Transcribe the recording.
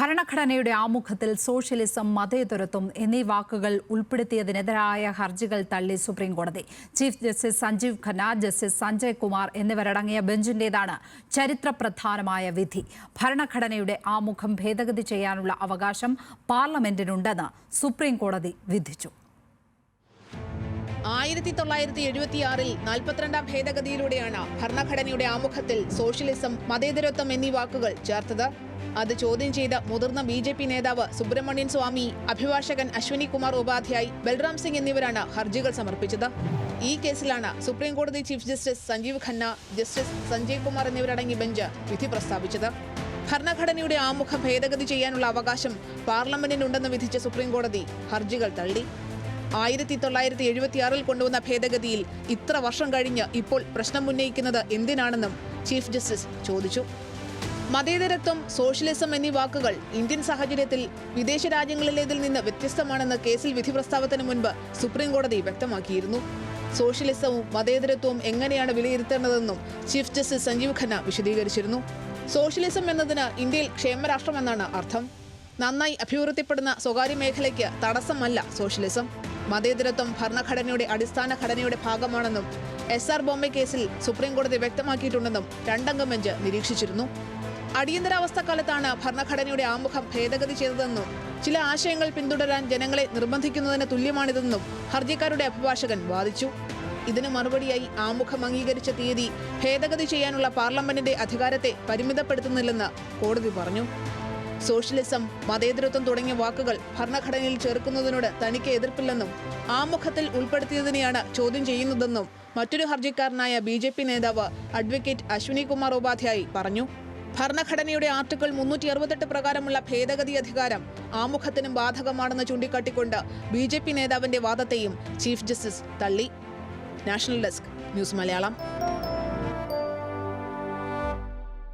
ഭരണഘടനയുടെ ആമുഖത്തിൽ സോഷ്യലിസം, മതേതരത്വം എന്നീ വാക്കുകൾ ഉൾപ്പെടുത്തിയതിനെതിരായ ഹർജികൾ തള്ളി സുപ്രീംകോടതി. Chief justice Sanjiv Khanna, justice Sanjay Kumar എന്നിവരടങ്ങിയ ബെഞ്ചിന്റേതാണ് ചരിത്രപ്രധാനമായ വിധി. ഭരണഘടനയുടെ ആമുഖം ഭേദഗതി ചെയ്യാനുള്ള അവകാശം പാർലമെന്റിനുണ്ടെന്ന് സുപ്രീംകോടതി വിധിച്ചു. 1976-ൽ 42ാം ഭേദഗതിയിലൂടെയാണ് ഭരണഘടനയുടെ ആമുഖത്തിൽ സോഷ്യലിസം, മതേതരത്വം എന്നീ വാക്കുകൾ ചേർത്തത്. അത് ചോദ്യം ചെയ്ത മുതിർന്ന BJP നേതാവ് സുബ്രഹ്മണ്യൻ സ്വാമി, അഭിഭാഷകൻ അശ്വിനി കുമാർ ഉപാധ്യായ്, ബൽറാം സിംഗ് എന്നിവരാണ് ഹർജികൾ സമർപ്പിച്ചത്. ഈ കേസിലാണ് സുപ്രീംകോടതി chief justice Sanjiv Khanna, justice Sanjay Kumar എന്നിവരടങ്ങിയ ബെഞ്ച് വിധി പ്രസ്താവിച്ചത്. ഭരണഘടനയുടെ ആമുഖം ഭേദഗതി ചെയ്യാനുള്ള അവകാശം പാർലമെന്റിനുണ്ടെന്ന് വിധിച്ച സുപ്രീംകോടതി ഹർജികൾ തള്ളി. 1976-ൽ കൊണ്ടുവന്ന ഭേദഗതിയിൽ ഇത്ര വർഷം കഴിഞ്ഞ് ഇപ്പോൾ പ്രശ്നം ഉന്നയിക്കുന്നത് എന്തിനാണെന്നും ചീഫ് ജസ്റ്റിസ് ചോദിച്ചു. മതേതരത്വം, സോഷ്യലിസം എന്നീ വാക്കുകൾ ഇന്ത്യൻ സാഹചര്യത്തിൽ വിദേശ രാജ്യങ്ങളിലേതിൽ നിന്ന് വ്യത്യസ്തമാണെന്ന് കേസിൽ വിധി പ്രസ്താവത്തിന് മുൻപ് സുപ്രീംകോടതി വ്യക്തമാക്കിയിരുന്നു. സോഷ്യലിസവും മതേതരത്വവും എങ്ങനെയാണ് വിലയിരുത്തേണ്ടതെന്നും ചീഫ് ജസ്റ്റിസ് സഞ്ജീവ് ഖന്ന വിശദീകരിച്ചിരുന്നു. സോഷ്യലിസം എന്നതിന് ഇന്ത്യയിൽ ക്ഷേമരാഷ്ട്രമെന്നാണ് അർത്ഥം. നന്നായി അഭിവൃദ്ധിപ്പെടുന്ന സ്വകാര്യ മേഖലയ്ക്ക് തടസ്സമല്ല സോഷ്യലിസം. മതേതരത്വം ഭരണഘടനയുടെ അടിസ്ഥാന ഘടനയുടെ ഭാഗമാണെന്നും SR ബോംബെ കേസിൽ സുപ്രീംകോടതി വ്യക്തമാക്കിയിട്ടുണ്ടെന്നും രണ്ടംഗ ബെഞ്ച് നിരീക്ഷിച്ചിരുന്നു. അടിയന്തരാവസ്ഥക്കാലത്താണ് ഭരണഘടനയുടെ ആമുഖം ഭേദഗതി ചെയ്തതെന്നും ചില ആശയങ്ങൾ പിന്തുടരാൻ ജനങ്ങളെ നിർബന്ധിക്കുന്നതിന് തുല്യമാണിതെന്നും ഹർജിക്കാരുടെ അഭിഭാഷകൻ വാദിച്ചു. ഇതിന് മറുപടിയായി ആമുഖം അംഗീകരിച്ച തീയതി ഭേദഗതി ചെയ്യാനുള്ള പാർലമെന്റിന്റെ അധികാരത്തെ പരിമിതപ്പെടുത്തുന്നില്ലെന്ന് കോടതി പറഞ്ഞു. സോഷ്യലിസം, മതേതരത്വം തുടങ്ങിയ വാക്കുകൾ ഭരണഘടനയിൽ ചേർക്കുന്നതിനോട് തനിക്ക് എതിർപ്പില്ലെന്നും ആമുഖത്തിൽ ഉൾപ്പെടുത്തിയതിനെയാണ് ചോദ്യം ചെയ്യുന്നതെന്നും മറ്റൊരു ഹർജിക്കാരനായ BJP നേതാവ് അഡ്വക്കേറ്റ് അശ്വിനി കുമാർ ഉപാധ്യായ് പറഞ്ഞു. ഭരണഘടനയുടെ ആർട്ടിക്കിൾ 368 പ്രകാരമുള്ള ഭേദഗതി അധികാരം ആമുഖത്തിനും ബാധകമാണെന്ന് ചൂണ്ടിക്കാട്ടിക്കൊണ്ട് BJP നേതാവിന്റെ വാദത്തെയും ചീഫ് ജസ്റ്റിസ് തള്ളി. National desk, news Malayalam.